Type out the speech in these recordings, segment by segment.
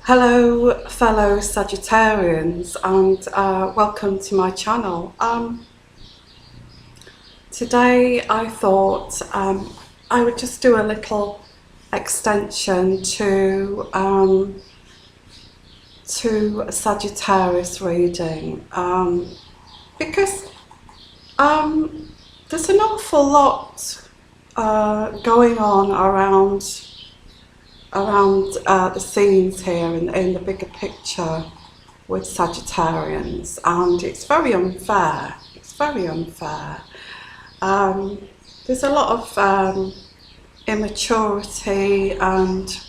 Hello fellow Sagittarians, and welcome to my channel. Today I thought I would just do a little extension to a Sagittarius reading, because there's an awful lot going on around the scenes here in the bigger picture with Sagittarians, and it's very unfair. It's very unfair. There's a lot of immaturity and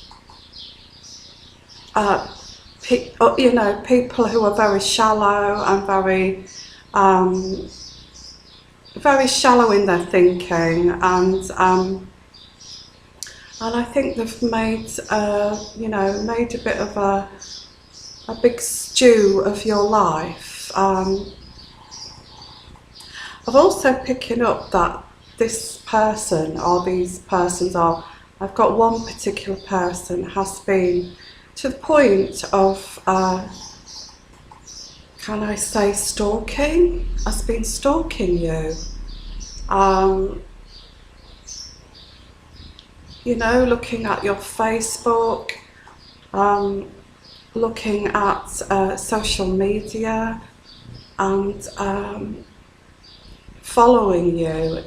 people who are very shallow and very shallow in their thinking, and I think they've made made a bit of a big stew of your life. I've also picking up that this person, or these persons are, I've got one particular person has been to the point of, can I say stalking? Has been stalking you. Looking at your Facebook, looking at social media, and following you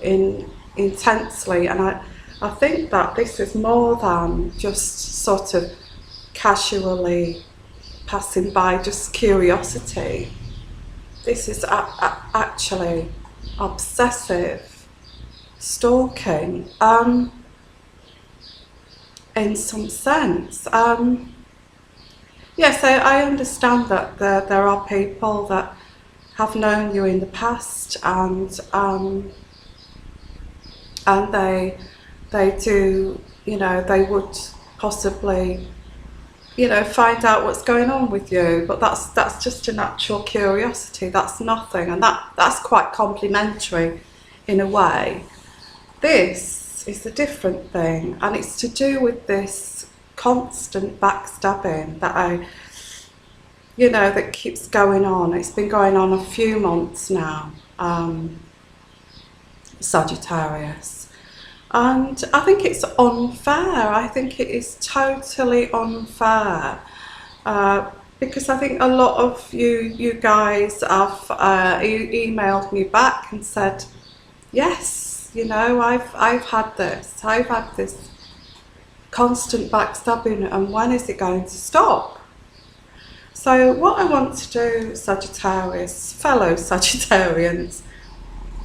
intensely. And I think that this is more than just sort of casually passing by, just curiosity. This is actually obsessive stalking. In some sense. Yes, I understand that there are people that have known you in the past, and they do, they would possibly, find out what's going on with you, but that's just a natural curiosity. That's nothing, and that's quite complimentary in a way. This is a different thing, and it's to do with this constant backstabbing that that keeps going on. It's been going on a few months now, Sagittarius, and I think it's unfair. I think it is totally unfair, because I think a lot of you guys have emailed me back and said, yes, I've had this. I've had this constant backstabbing, and when is it going to stop? So what I want to do, Sagittarius, fellow Sagittarians,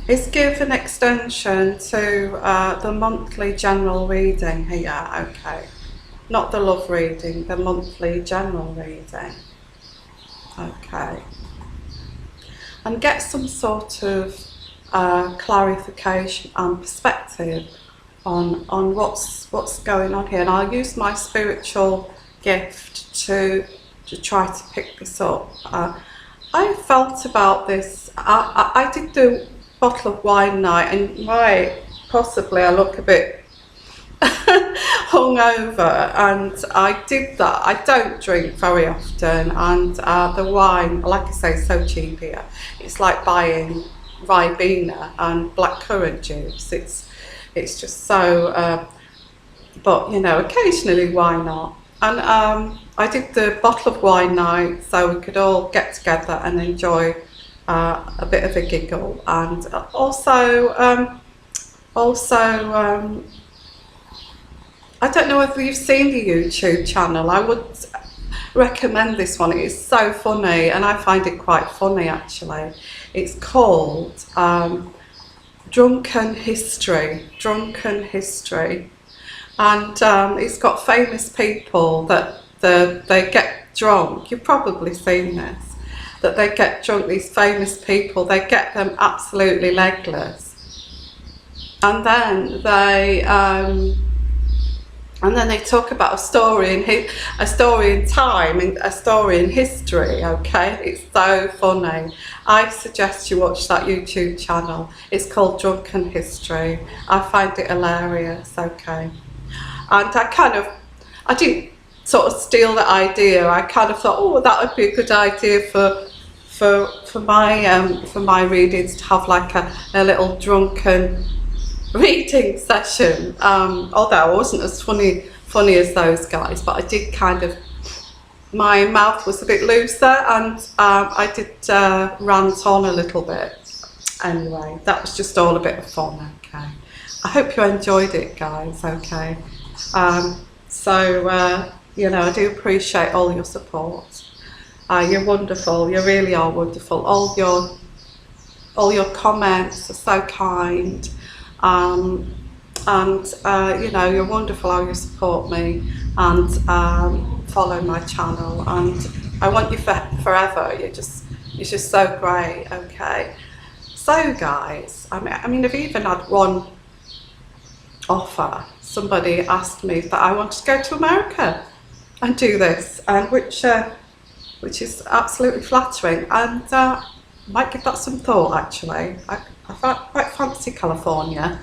is give an extension to the monthly general reading here, okay? Not the love reading, the monthly general reading, okay? And get some sort of clarification and perspective on what's going on here, and I'll use my spiritual gift to try to pick this up. I felt about this. I did the bottle of wine night, and possibly I look a bit hungover, and I did that. I don't drink very often, and the wine, like I say, is so cheap here. It's like buying Ribena and blackcurrant juice. It's just so, but occasionally why not? And I did the bottle of wine night so we could all get together and enjoy a bit of a giggle, and also I don't know whether you've seen the YouTube channel. I would recommend this one. It is so funny, and I find it quite funny actually. It's called Drunken History, and it's got famous people that they get drunk. You've probably seen this, that they get drunk. These famous people, they get them absolutely legless, and then they talk about a story in time, a story in history. Okay, it's so funny. I suggest you watch that YouTube channel. It's called Drunken History. I find it hilarious. Okay, and I didn't sort of steal the idea. I kind of thought, oh, that would be a good idea for my readings, to have like a little drunken reading session. Although I wasn't as funny as those guys, but I did kind of, my mouth was a bit looser, and I did rant on a little bit. Anyway, that was just all a bit of fun. Okay, I hope you enjoyed it, guys. Okay, you know, I do appreciate all your support. You're wonderful. You really are wonderful. All your comments are so kind, and you know, you're wonderful how you support me and follow my channel, and I want you forever. You're just so great. Okay, so guys, I mean, I've even had one offer. Somebody asked me that I wanted to go to America and do this, and which is absolutely flattering, and might give that some thought. Actually, I quite fancy California.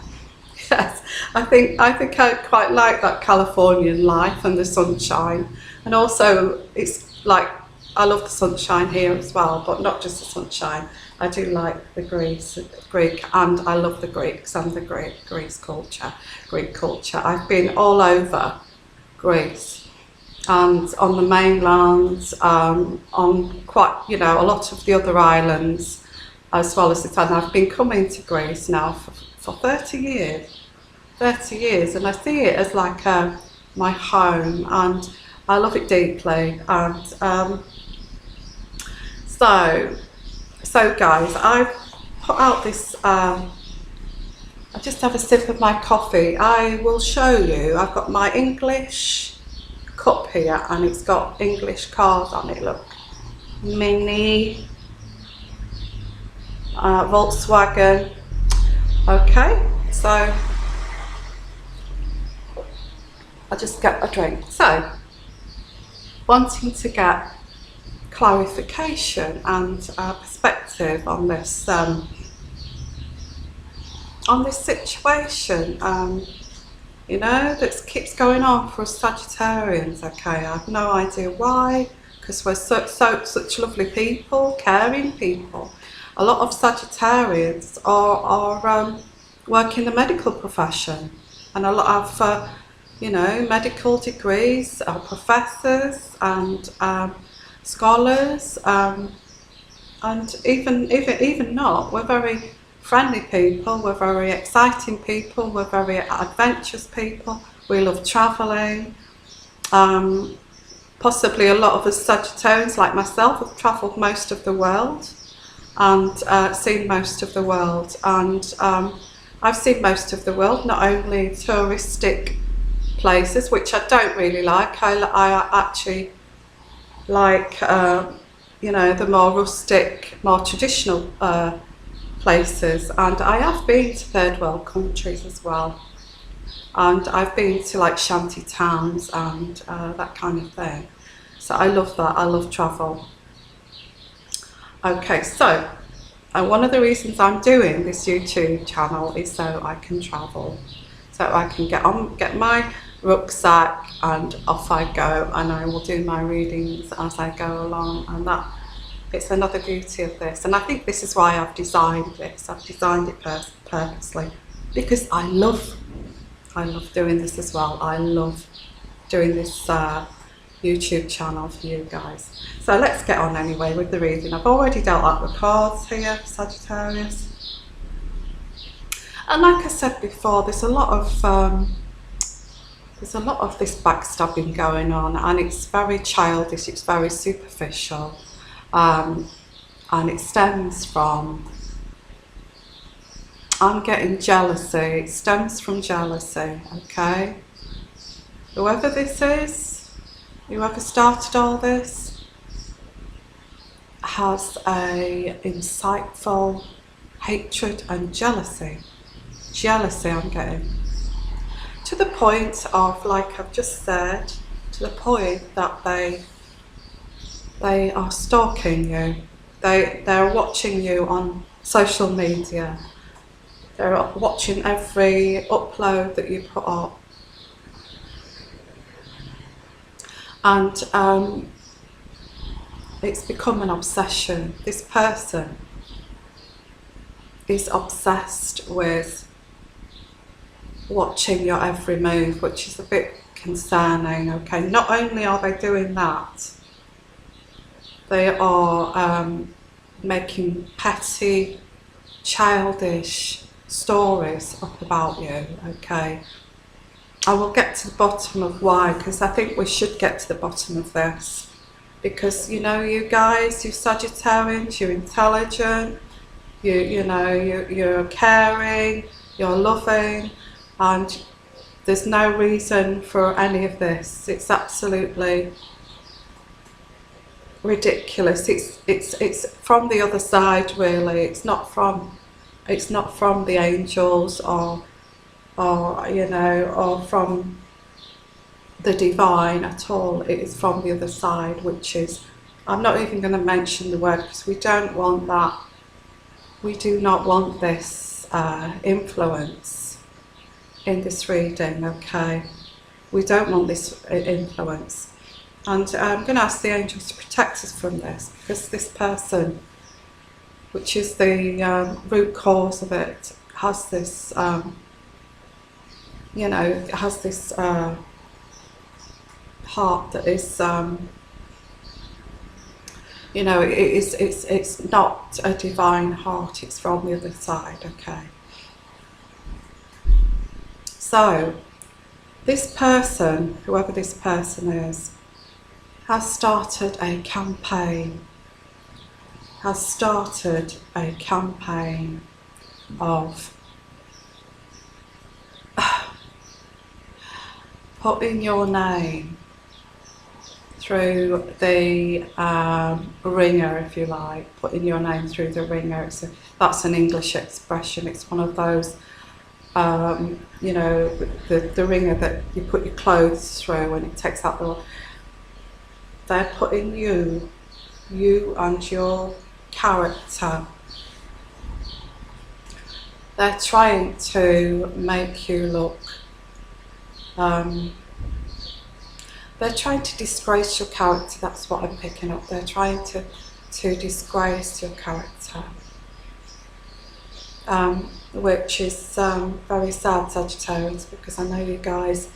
Yes, I think I quite like that Californian life and the sunshine, and also it's like, I love the sunshine here as well, but not just the sunshine. I do like the Greek, and I love the Greeks and the Greek culture. I've been all over Greece, and on the mainland, on quite, you know, a lot of the other islands, as well as the town. I've been coming to Greece now for 30 years. 30 years, and I see it as like my home, and I love it deeply. And so guys, I've put out this, I just have a sip of my coffee. I will show you, I've got my English cup here, and it's got English cars on it, look. Mini, Volkswagen. Okay, so I'll just get a drink. So, wanting to get clarification and perspective on this situation, you know, that keeps going on for us Sagittarians. Okay, I have no idea why, because we're such lovely people, caring people. A lot of Sagittarians are work in the medical profession, and a lot of you know, medical degrees, professors and scholars, and even not. We're very friendly people. We're very exciting people. We're very adventurous people. We love travelling. Possibly a lot of us Sagittarians, like myself, have travelled most of the world and seen most of the world. And I've seen most of the world, not only touristic places, which I don't really like. I actually like, you know, the more rustic, more traditional places. And I have been to third world countries as well. And I've been to like shanty towns and that kind of thing. So I love that. I love travel. Okay, so one of the reasons I'm doing this YouTube channel is so I can travel. So I can get my rucksack and off I go, and I will do my readings as I go along, and that it's another beauty of this. And I think this is why I've designed this. I've designed it purposely because I love doing this as well. I love doing this YouTube channel for you guys. So let's get on anyway with the reading. I've already dealt out the cards here, Sagittarius. And like I said before, there's a lot of this backstabbing going on, and it's very childish, it's very superficial, and it stems from, I'm getting jealousy. It stems from jealousy, okay? Whoever this is, whoever started all this, has a insightful hatred and jealousy. Jealousy I'm getting. To the point of, like I've just said, to the point that they are stalking you. They're watching you on social media. They're watching every upload that you put up. And it's become an obsession. This person is obsessed with watching your every move, which is a bit concerning, okay? Not only are they doing that, they are making petty, childish stories up about you, okay? I will get to the bottom of why, because I think we should get to the bottom of this. Because, you know, you guys, you Sagittarians, you're intelligent, you're caring, you're loving, and there's no reason for any of this. It's absolutely ridiculous. It's from the other side, really. It's not from the angels or you know, or from the divine at all. It is from the other side, which is, I'm not even going to mention the word because we don't want that. We do not want this influence in this reading, okay? We don't want this influence. And I'm going to ask the angels to protect us from this, because this person, which is the root cause of it, has this, you know, has this heart that is, you know, it's not a divine heart, it's from the other side, okay? So, this person, whoever this person is, has started a campaign, of putting your name through the ringer, if you like, putting your name through the ringer. That's an English expression. It's one of those, you know, the ringer that you put your clothes through and it takes out the... They're putting you and your character. They're trying to make you look... they're trying to disgrace your character, that's what I'm picking up. They're trying to disgrace your character. Which is very sad, Sagittarius, because I know you guys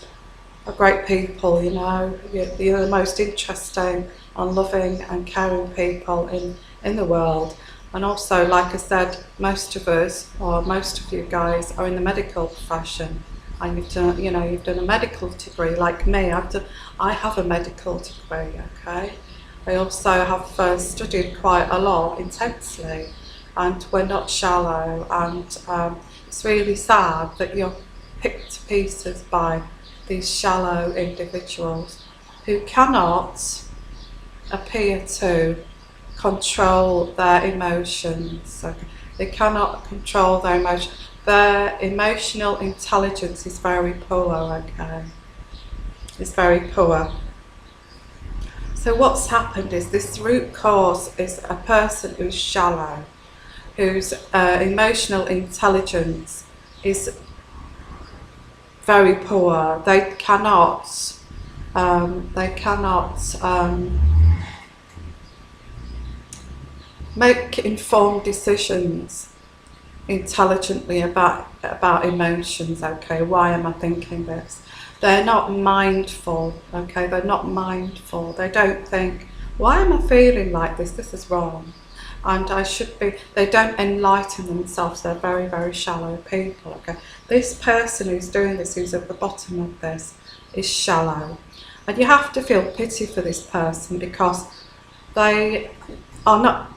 are great people, you know. You're the most interesting and loving and caring people in the world. And also, like I said, most of us, or most of you guys, are in the medical profession. And you've done, you know, you've done a medical degree, like me. I have a medical degree, okay? I also have studied quite a lot, intensely, and we're not shallow. And it's really sad that you're picked to pieces by these shallow individuals who cannot appear to control their emotions. Okay? They cannot control their emotions. Their emotional intelligence is very poor, okay? It's very poor. So what's happened is this root cause is a person who's shallow, whose emotional intelligence is very poor. They cannot make informed decisions intelligently about emotions, okay? Why am I thinking this? They're not mindful, okay? They're not mindful. They don't think, why am I feeling like this? This is wrong. And I should be... They don't enlighten themselves. They're very, very shallow people, okay? This person who's doing this, who's at the bottom of this, is shallow. And you have to feel pity for this person, because they are not...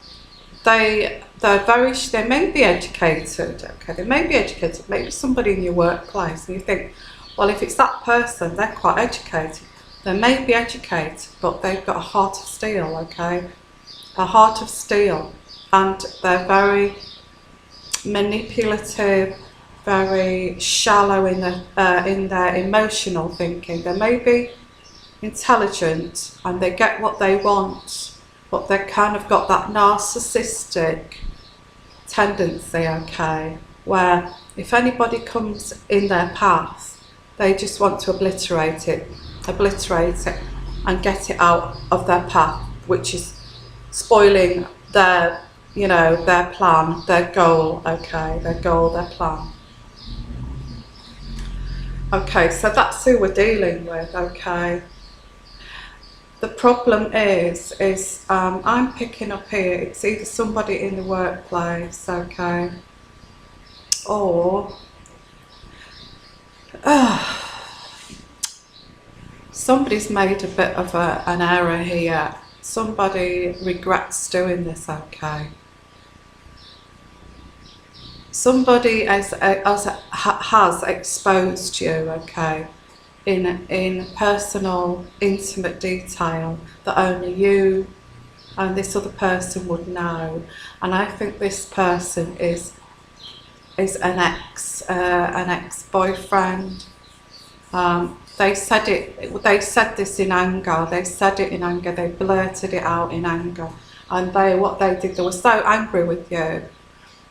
They may be educated, okay? They may be educated, maybe somebody in your workplace, and you think, well, if it's that person, they're quite educated. They may be educated, but they've got a heart of steel, okay? A heart of steel, and they're very manipulative, very shallow in their emotional thinking. They may be intelligent and they get what they want, but they've kind of got that narcissistic tendency, okay, where if anybody comes in their path, they just want to obliterate it. and get it out of their path, which is spoiling their, you know, their plan, their goal, okay, their goal, their plan. Okay, so that's who we're dealing with, okay. The problem is I'm picking up here, it's either somebody in the workplace, okay, or somebody's made a bit of an error here. Somebody regrets doing this, okay. Somebody has exposed you, okay, in personal, intimate detail that only you and this other person would know. And I think this person is an ex-boyfriend. They said this in anger. They said it in anger. They blurted it out in anger. And they were so angry with you.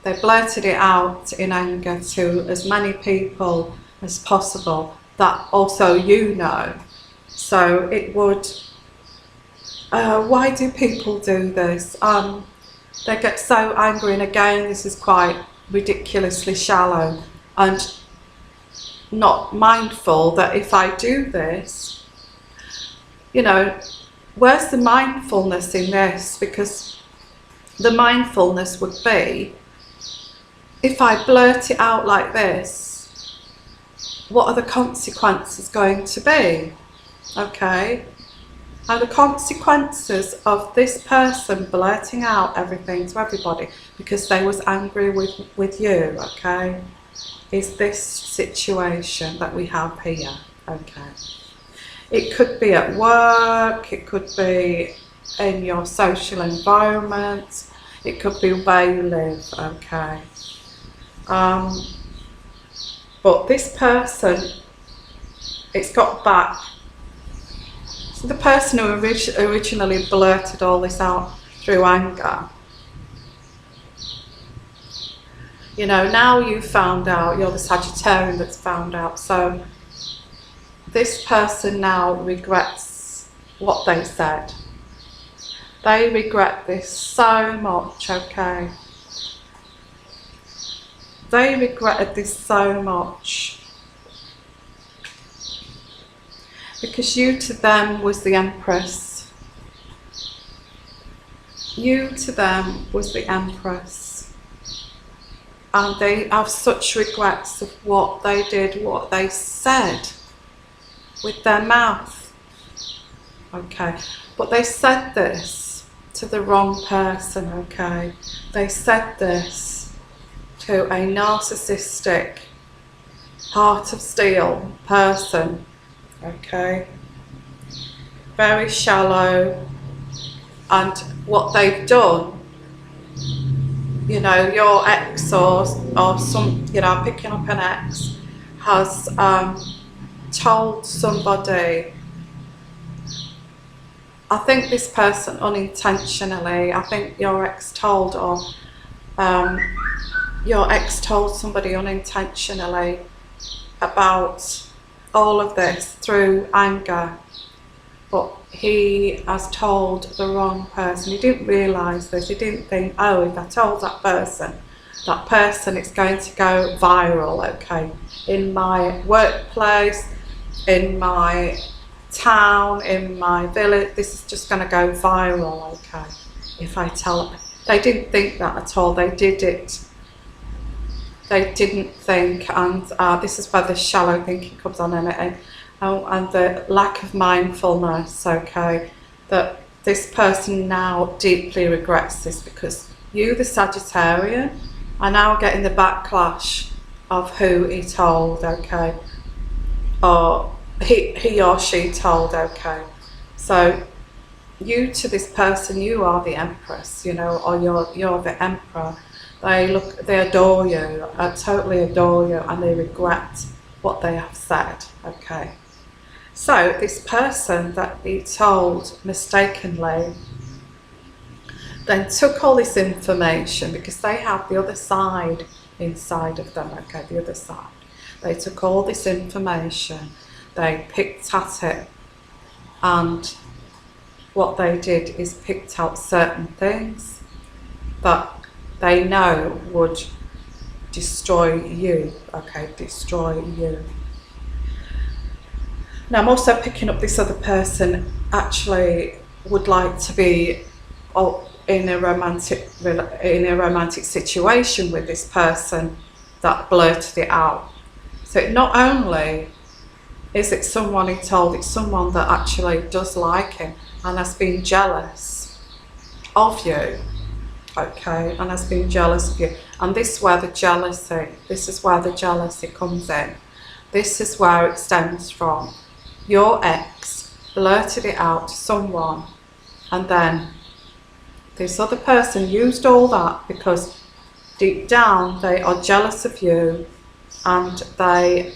They blurted it out in anger to as many people as possible that also you know. So it would, why do people do this? They get so angry, and again, this is quite ridiculously shallow and not mindful that if I do this, you know, where's the mindfulness in this? Because the mindfulness would be, if I blurt it out like this, what are the consequences going to be? Okay? And the consequences of this person blurting out everything to everybody because they was angry with you, okay, is this situation that we have here, okay? It could be at work, it could be in your social environment, it could be where you live, okay? But this person, it's got back. So the person who originally blurted all this out through anger, you know, now you found out, you're the Sagittarian that's found out, so this person now regrets what they said. They regret this so much, okay? They regretted this so much. Because you to them was the Empress. You to them was the Empress. And they have such regrets of what they did, what they said with their mouth. Okay, but they said this to the wrong person, okay? They said this to a narcissistic, heart of steel person, okay? Very shallow, and what they've done, you know, your ex or some, you know, picking up an ex, has told somebody, I think this person unintentionally, I think your ex told, or your ex told somebody unintentionally about all of this through anger, but he has told the wrong person. He didn't realise this. He didn't think, oh, if I told that person, it's going to go viral, okay, in my workplace, in my town, in my village, this is just going to go viral, okay, if I tell them. They didn't think that at all. They did it. They didn't think, and this is where the shallow thinking comes on, and the lack of mindfulness, okay, that this person now deeply regrets this, because you, the Sagittarian, are now getting the backlash of who he told, okay, or he or she told, okay. So you to this person, you are the Empress, you know, or you're the Emperor. They adore you, totally adore you, and they regret what they have said, okay. So this person that he told mistakenly then took all this information, because they have the other side inside of them, okay, the other side. They took all this information, they picked at it, and what they did is picked out certain things that they know would destroy you, okay, destroy you. Now I'm also picking up this other person actually would like to be in a romantic situation with this person that blurted it out. So not only is it someone he told, it's someone that actually does like him and has been jealous of you, okay, and has been jealous of you. And this is where the jealousy comes in. This is where it stems from. Your ex blurted it out to someone, and then this other person used all that because deep down they are jealous of you, and they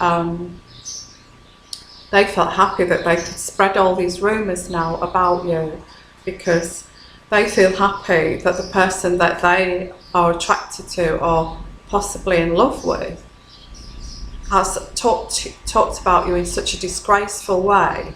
felt happy that they could spread all these rumours now about you, because they feel happy that the person that they are attracted to or possibly in love with has talked about you in such a disgraceful way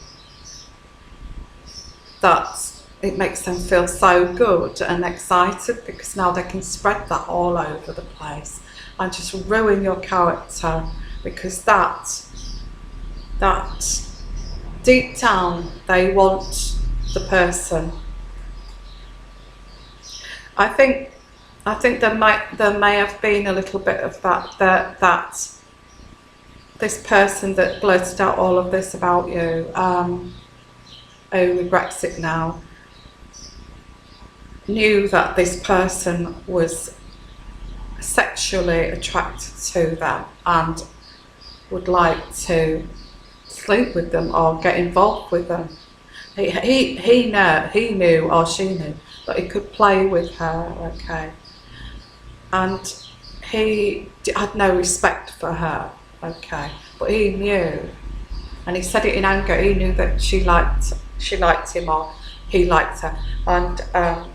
that it makes them feel so good and excited, because now they can spread that all over the place and just ruin your character, because that deep down they want the person. I think there may have been a little bit of that this person that blurted out all of this about you, who regrets it now, knew that this person was sexually attracted to them and would like to sleep with them or get involved with them. He knew, or she knew, that he could play with her, okay, and he had no respect for her, okay, but he knew, and he said it in anger. He knew that she liked him, or he liked her, and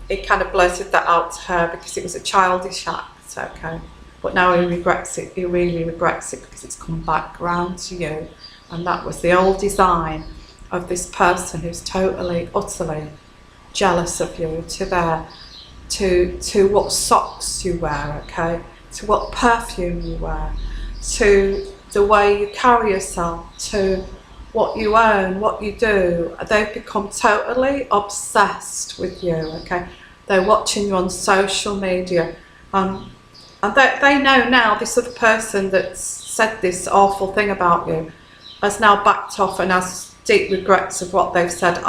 he kind of blurted that out to her because it was a childish act, okay, but now he regrets it. He really regrets it because it's come back round to you, and that was the old design of this person who's totally, utterly jealous of you, to what socks you wear, okay, to what perfume you wear, to the way you carry yourself, to what you own, what you do. They've become totally obsessed with you, okay. They're watching you on social media, and they know now this other person that's said this awful thing about you has now backed off and has deep regrets of what they've said.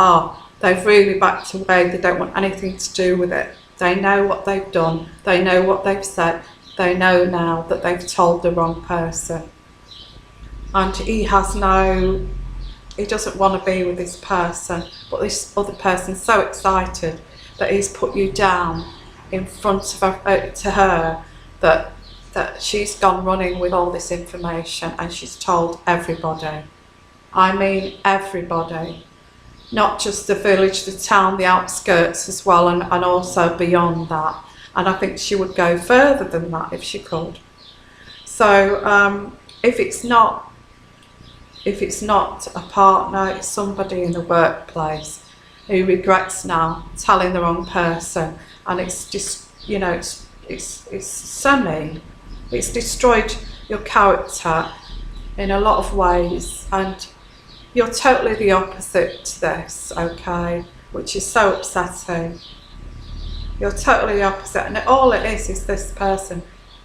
They've really backed away. They don't want anything to do with it. They know what they've done. They know what they've said. They know now that they've told the wrong person. And he doesn't want to be with this person, but this other person's so excited that he's put you down in front of her, to her, that she's gone running with all this information and she's told everybody. I mean everybody. Not just the village, the town, the outskirts as well, and also beyond that. And I think she would go further than that if she could. So if it's not a partner, it's somebody in the workplace who regrets now telling the wrong person, and it's just, you know, it's destroyed your character in a lot of ways, and you're totally the opposite to this, okay, which is so upsetting. You're totally the opposite, and all it is this person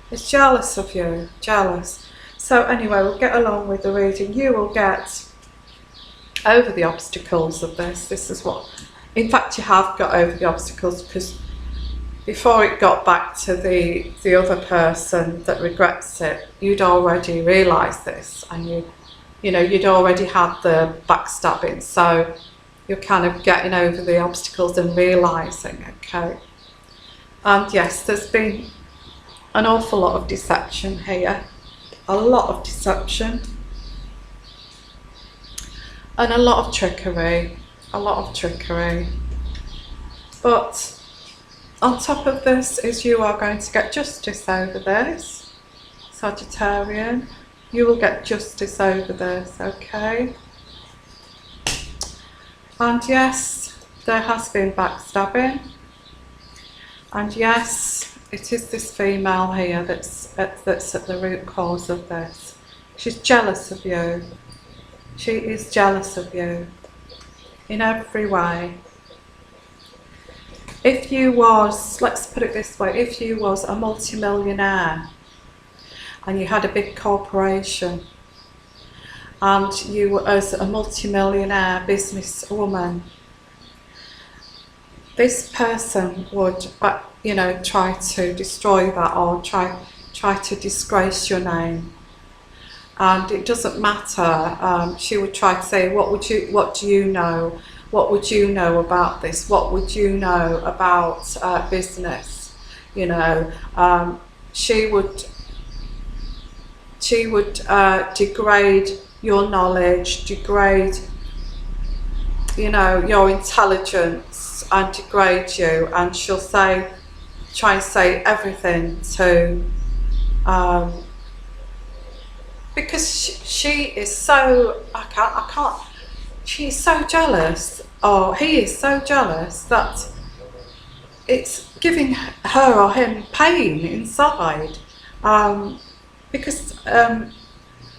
is jealous of you, jealous. So anyway, we'll get along with the reading. You will get over the obstacles of this. This is what, in fact, you have got over the obstacles, because before it got back to the other person that regrets it, you'd already realised this, and you'd already had the backstabbing, so you're kind of getting over the obstacles and realising, okay. And yes, there's been an awful lot of deception here, a lot of deception, and a lot of trickery, but on top of this is you are going to get justice over this, Sagittarian. You will get justice over this, okay? And yes, there has been backstabbing. And yes, it is this female here that's at the root cause of this. She's jealous of you. She is jealous of you in every way. If you was, let's put it this way, if you was a multimillionaire and you had a big corporation and you were as a multimillionaire businesswoman, this person would, you know, try to destroy that or try to disgrace your name. And it doesn't matter. She would try to say, what do you know? What would you know about this? What would you know about business? You know, she would degrade your knowledge, degrade, you know, your intelligence, and degrade you. And she'll try and say everything to, because she is so, I can't. She's so jealous, or he is so jealous, that it's giving her or him pain inside, because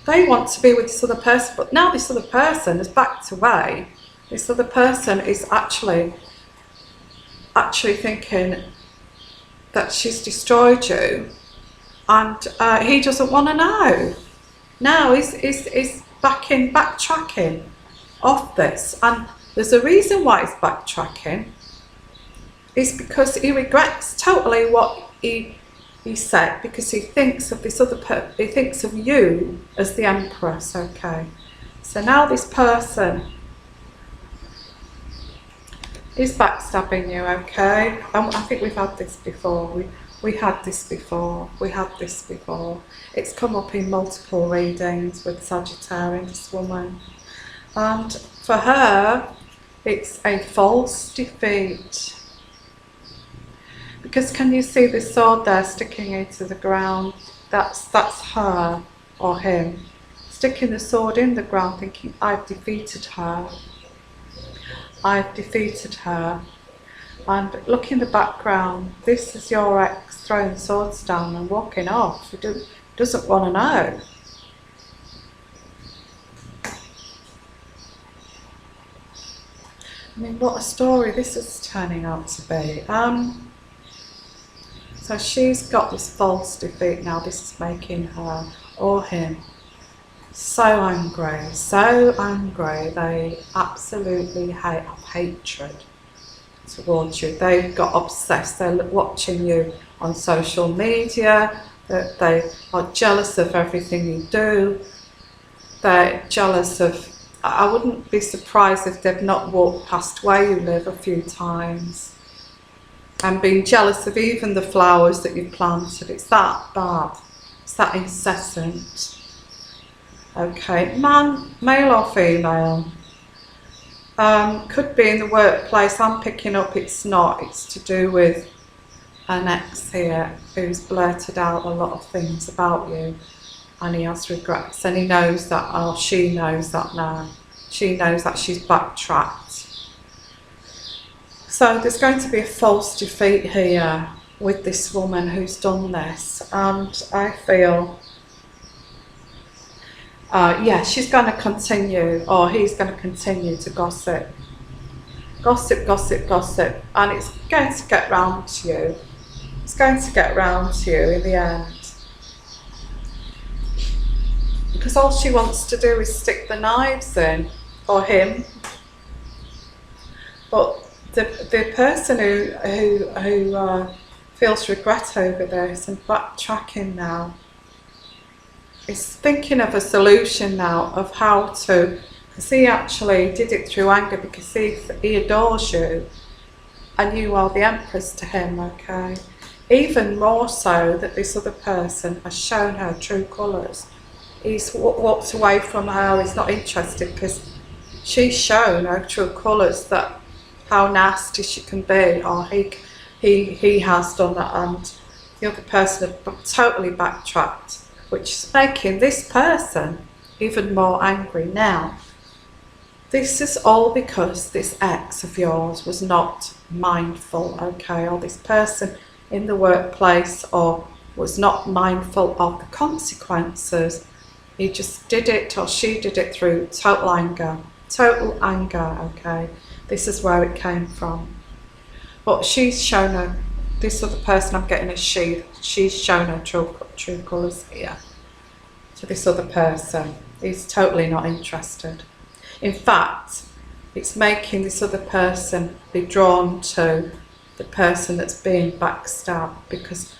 they want to be with this other person, but now this other person has backed away. This other person is actually thinking that she's destroyed you, and he doesn't want to know. Now he's backtracking off this, and there's a reason why he's backtracking. It's because he regrets totally what he said, because he thinks of this other he thinks of you as the Empress. Okay, so now this person is backstabbing you. Okay, I think we've had this before. We had this before. We had this before. It's come up in multiple readings with Sagittarian, this woman. And for her, it's a false defeat. Because can you see the sword there sticking into the ground? That's her or him. Sticking the sword in the ground, thinking, I've defeated her. I've defeated her. And look in the background, this is your ex throwing swords down and walking off. He doesn't want to know. I mean, what a story this is turning out to be. So she's got this false defeat now. This is making her or him so angry, so angry. They absolutely have hatred towards you. They've got obsessed. They're watching you on social media. They are jealous of everything you do. They're jealous of, I wouldn't be surprised if they've not walked past where you live a few times and been jealous of even the flowers that you've planted. It's that bad. It's that incessant. Okay, man, male or female. Could be in the workplace. I'm picking up it's not. It's to do with an ex here who's blurted out a lot of things about you, and he has regrets, and he knows that, or she knows that now. She knows that she's backtracked. So there's going to be a false defeat here with this woman who's done this, and I feel, yeah, she's going to continue, or he's going to continue to gossip. Gossip, gossip, gossip, and it's going to get round to you. It's going to get round to you in the end. Because all she wants to do is stick the knives in, or him. But the person who feels regret over this and backtracking now is thinking of a solution now of how to, because he actually did it through anger, because he adores you and you are the Empress to him, okay? Even more so that this other person has shown her true colours. He's walked away from her, he's not interested, because she's shown her true colours, that how nasty she can be, or he has done that, and the other person has totally backtracked, which is making this person even more angry now. This is all because this ex of yours was not mindful, okay, or this person in the workplace or was not mindful of the consequences. He just did it, or she did it, through total anger, okay. This is where it came from. But she's shown her, this other person I'm getting a she's shown her true colours here to this other person. He's totally not interested. In fact, it's making this other person be drawn to the person that's being backstabbed, because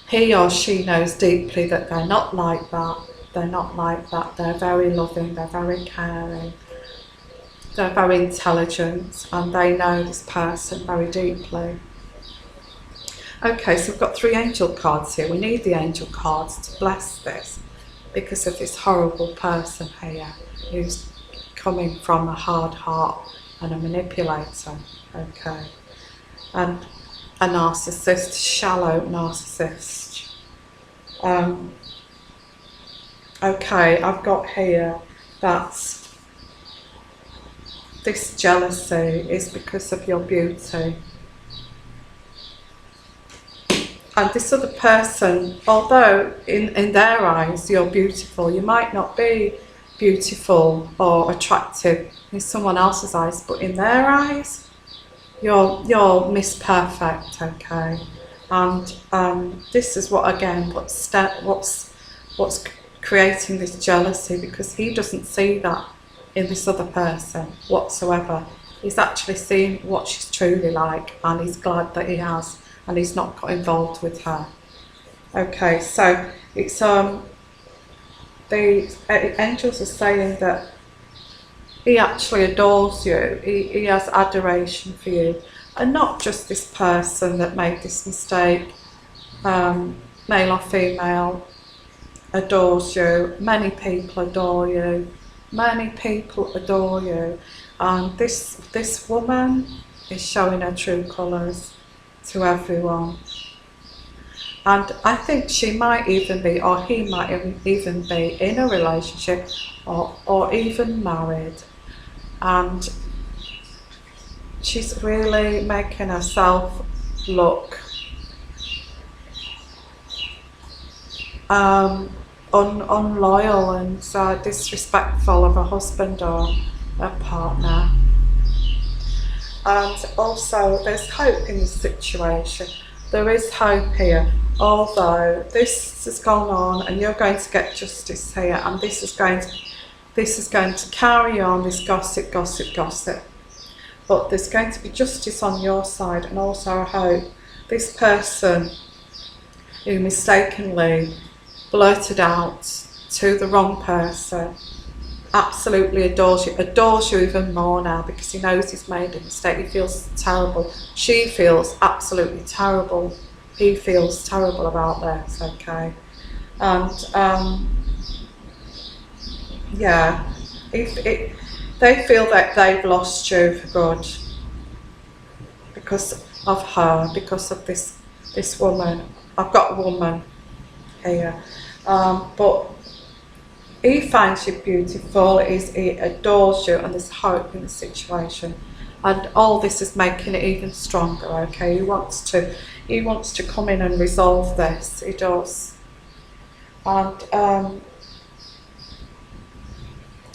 he or she knows deeply that they're not like that. They're not like that. They're very loving, they're very caring, they're very intelligent, and they know this person very deeply. Okay, so we've got 3 angel cards here. We need the angel cards to bless this, because of this horrible person here who's coming from a hard heart and a manipulator, okay, and a narcissist, shallow narcissist. Okay, I've got here that this jealousy is because of your beauty. And this other person, although in their eyes you're beautiful, you might not be beautiful or attractive in someone else's eyes, but in their eyes you're Miss Perfect, okay. And this is what, again, what's creating this jealousy, because he doesn't see that in this other person whatsoever. He's actually seeing what she's truly like, and he's glad that he has, and he's not got involved with her. Okay, so it's the angels are saying that he actually adores you. He has adoration for you, and not just this person that made this mistake, male or female, adores you. Many people adore you. Many people adore you, and this woman is showing her true colours to everyone. And I think she might even be, or he might even be, in a relationship or even married. And she's really making herself look unloyal and disrespectful of her husband or her partner. And also there's hope in this situation. There is hope here, although this has gone on and you're going to get justice here, and this is going to carry on, this gossip. But there's going to be justice on your side, and also hope. This person who mistakenly blurted out to the wrong person absolutely adores you even more now, because he knows he's made a mistake. He feels terrible. She feels absolutely terrible. He feels terrible about this, okay? And yeah, they feel that they've lost you for good because of her, because of this woman. I've got a woman here, but he finds you beautiful, he adores you, and there's hope in the situation. And all this is making it even stronger, okay? He wants to come in and resolve this, he does. And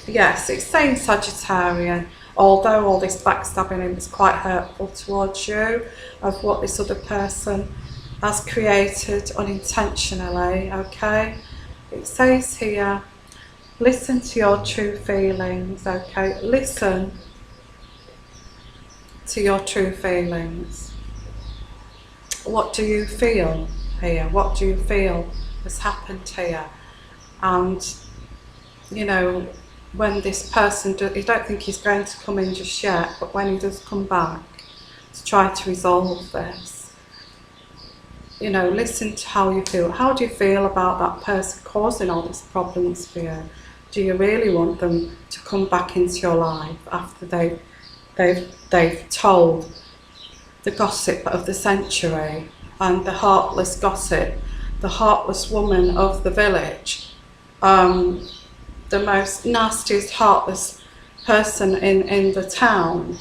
yes, it's saying Sagittarian, although all this backstabbing is quite hurtful towards you, of what this other person has created unintentionally, okay? It says here, listen to your true feelings, okay? Listen to your true feelings. What do you feel here? What do you feel has happened here? And, you know, when this person, you don't think he's going to come in just yet, but when he does come back to try to resolve this, you know, listen to how you feel. How do you feel about that person causing all these problems for you? Do you really want them to come back into your life after they've told the gossip of the century and the heartless gossip, the heartless woman of the village, the most nastiest, heartless person in the town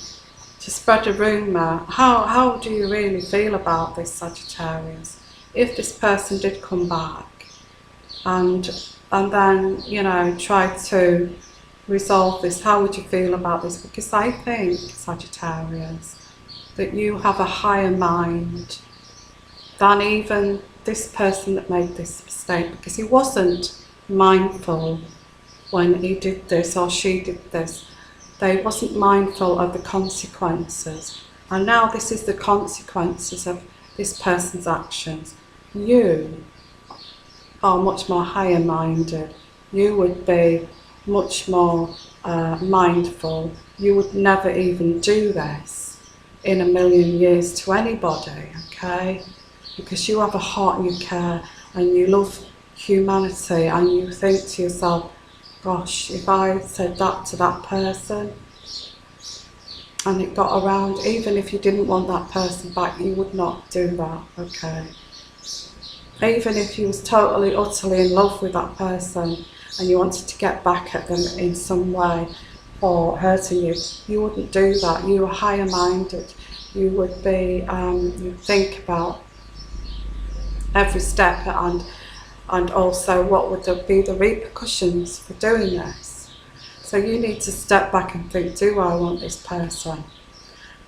to spread a rumour. How do you really feel about this, Sagittarius? If this person did come back and then, you know, try to resolve this, how would you feel about this? Because I think, Sagittarius, that you have a higher mind than even this person that made this mistake, because he wasn't mindful when he did this or she did this. They wasn't mindful of the consequences, and now this is the consequences of this person's actions. You are much more higher minded. You would be much more mindful. You would never even do this in a million years to anybody, okay? Because you have a heart and you care and you love humanity, and you think to yourself, gosh, if I said that to that person and it got around, even if you didn't want that person back, you would not do that, okay? Even if you was totally, utterly in love with that person and you wanted to get back at them in some way for hurting you, you wouldn't do that. You were higher minded. You would be, you'd think about every step and also what would be the repercussions for doing this. So you need to step back and think, do I want this person?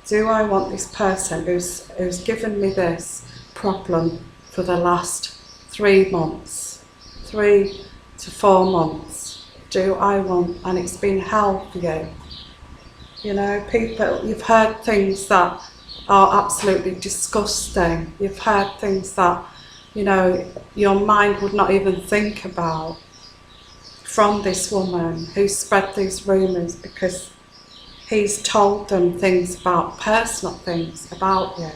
Do I want this person who's given me this problem for the last 3 months, 3 to 4 months? Do I want, and it's been hell for you. You know, people, you've heard things that are absolutely disgusting. You've heard things that, you know, your mind would not even think about from this woman who spread these rumours because he's told them things about, personal things about you.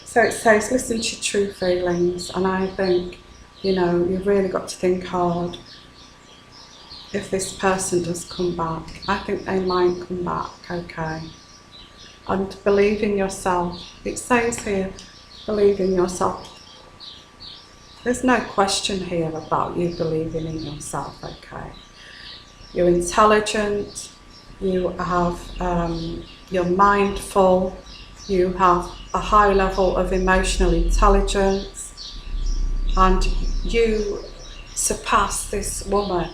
So it says, listen to your true feelings, and I think, you know, you've really got to think hard if this person does come back. I think they might come back, okay? And believe in yourself. It says here, believe in yourself. There's no question here about you believing in yourself, okay? You're intelligent, you have, you're mindful, you have a high level of emotional intelligence, and you surpass this woman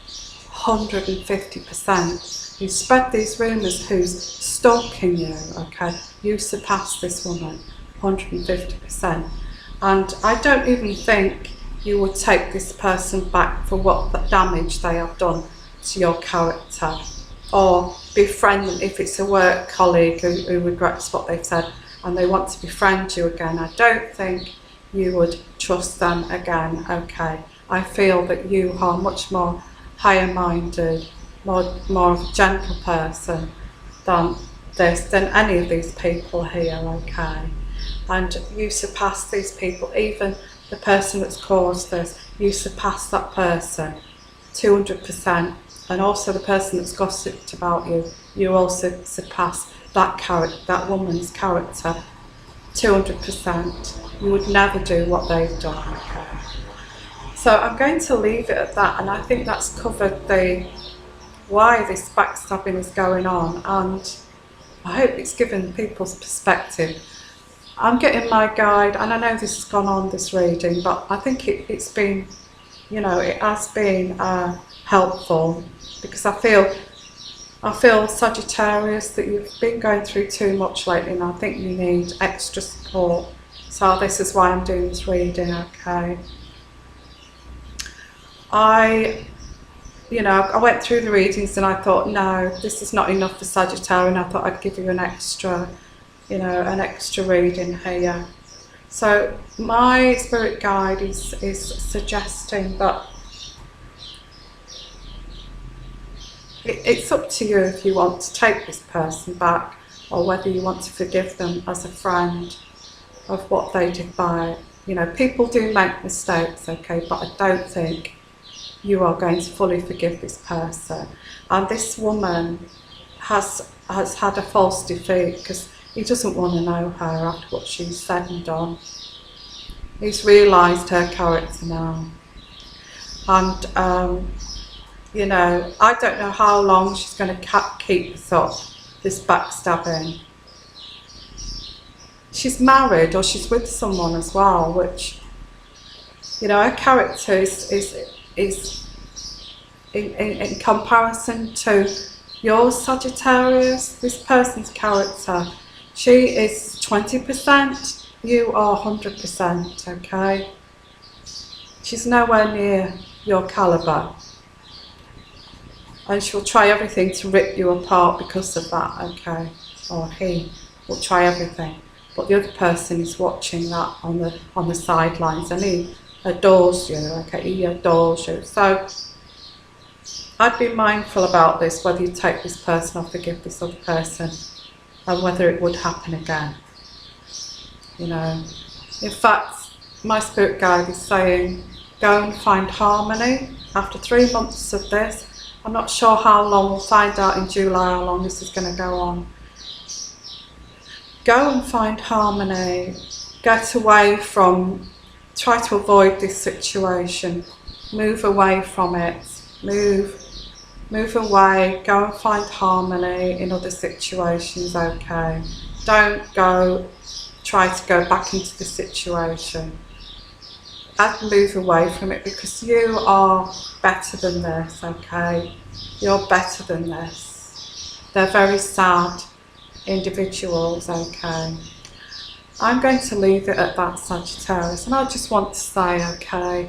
150%. You spread these rumours who's stalking you, okay? You surpass this woman 150%. And I don't even think you would take this person back for what the damage they have done to your character, or befriend them if it's a work colleague who regrets what they've said and they want to befriend you again. I don't think you would trust them again, okay? I feel that you are much more higher minded, more of a gentle person than any of these people here, okay? And you surpass these people, even the person that's caused this, you surpass that person 200%. And also the person that's gossiped about you, you also surpass that character, that woman's character 200%. You would never do what they've done, okay? So I'm going to leave it at that, and I think that's covered why this backstabbing is going on, and I hope it's given people's perspective. I'm getting my guide, and I know this has gone on, this reading, but I think it's been, you know, it has been helpful, because I feel Sagittarius that you've been going through too much lately, and I think you need extra support. So this is why I'm doing this reading, okay? I went through the readings and I thought, no, this is not enough for Sagittarian. I thought I'd give you an extra reading here. So my spirit guide is suggesting that it's up to you if you want to take this person back, or whether you want to forgive them as a friend of what they did by, you know, people do make mistakes, okay, but I don't think you are going to fully forgive this person. And this woman has had a false defeat, because he doesn't want to know her after what she's said and done. He's realised her character now. And You know, I don't know how long she's going to keep this up, this backstabbing. She's married or she's with someone as well, which, you know, her character is in comparison to your Sagittarius, this person's character, she is 20%, you are 100%, okay? She's nowhere near your calibre. And she'll try everything to rip you apart because of that, okay? Or he will try everything. But the other person is watching that on the sidelines, and he adores you, okay? He adores you. So I'd be mindful about this, whether you take this person or forgive this other person, and whether it would happen again. You know, in fact, my spirit guide is saying, go and find harmony. After 3 months of this, I'm not sure how long, we'll find out in July how long this is going to go on. Go and find harmony, get away from, try to avoid this situation, move away from it, move away, go and find harmony in other situations, okay? Don't try to go back into the situation. And move away from it, because you are better than this, okay? You're better than this. They're very sad individuals, okay? I'm going to leave it at that, Sagittarius, and I just want to say, okay,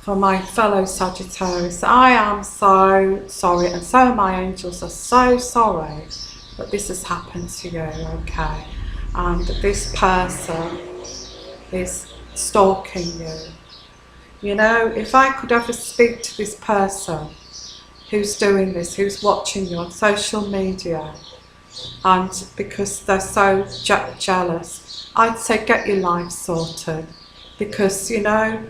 for my fellow Sagittarius, I am so sorry, and so my angels are so sorry that this has happened to you, okay? And this person is stalking you. You know, if I could ever speak to this person who's doing this, who's watching you on social media, and because they're so jealous, I'd say get your life sorted. Because, you know,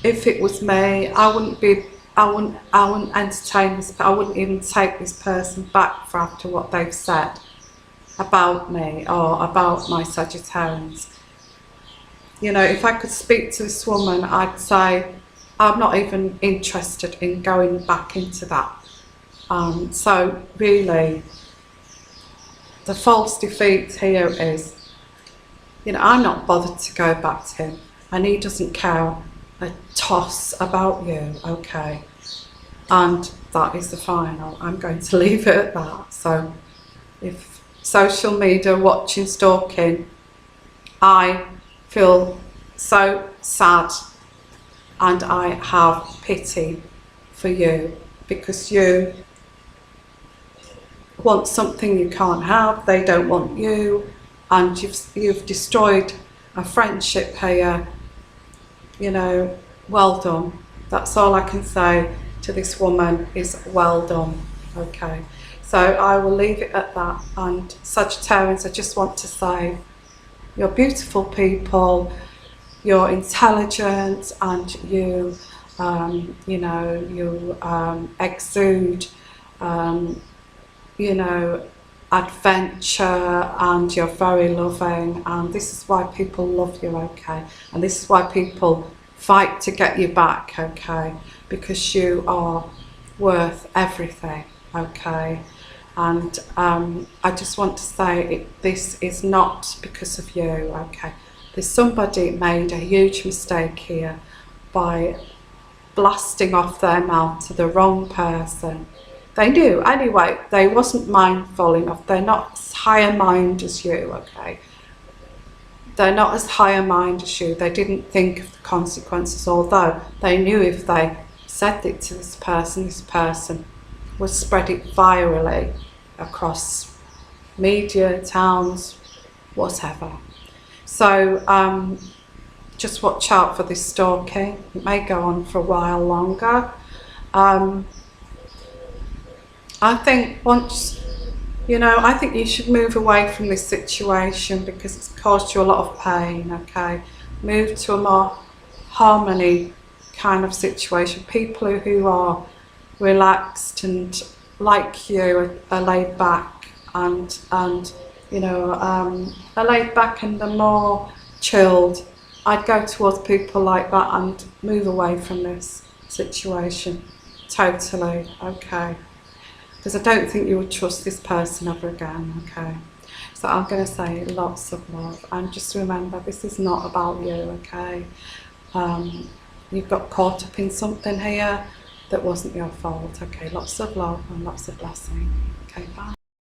if it was me, I wouldn't entertain this, I wouldn't even take this person back for after what they've said about me or about my Sagittarians. You know, if I could speak to this woman, I'd say, I'm not even interested in going back into that. So really, the false defeat here is, you know, I'm not bothered to go back to him, and he doesn't care a toss about you, okay? And that is the final. I'm going to leave it at that. So if social media, watching, stalking, I feel so sad, and I have pity for you, because you want something you can't have, they don't want you, and you've destroyed a friendship here. You know, well done. That's all I can say to this woman, is well done, okay? So I will leave it at that. And Sagittarians, I just want to say, you're beautiful people, you're intelligent, and you know, you exude, you know, adventure, and you're very loving, and this is why people love you, okay? And this is why people fight to get you back, okay? Because you are worth everything, okay? And I just want to say, this is not because of you, okay? There's somebody made a huge mistake here by blasting off their mouth to the wrong person. They knew anyway, they wasn't mindful enough. They're not as high a mind as you, okay? They're not as high a mind as you. They didn't think of the consequences, although they knew if they said it to this person would spread it virally across media, towns, whatever. So just watch out for this stalking. It may go on for a while longer. I think once, you know, I think you should move away from this situation, because it's caused you a lot of pain, okay? Move to a more harmony kind of situation. People who are relaxed and like you are laid back, and you know, are laid back and are more chilled. I'd go towards people like that and move away from this situation. totally, okay. Because I don't think you would trust this person ever again, okay. So I'm going to say lots of love, and just remember, this is not about you, okay. You've got caught up in something here that wasn't your fault, okay. Lots of love and lots of blessing, okay, bye.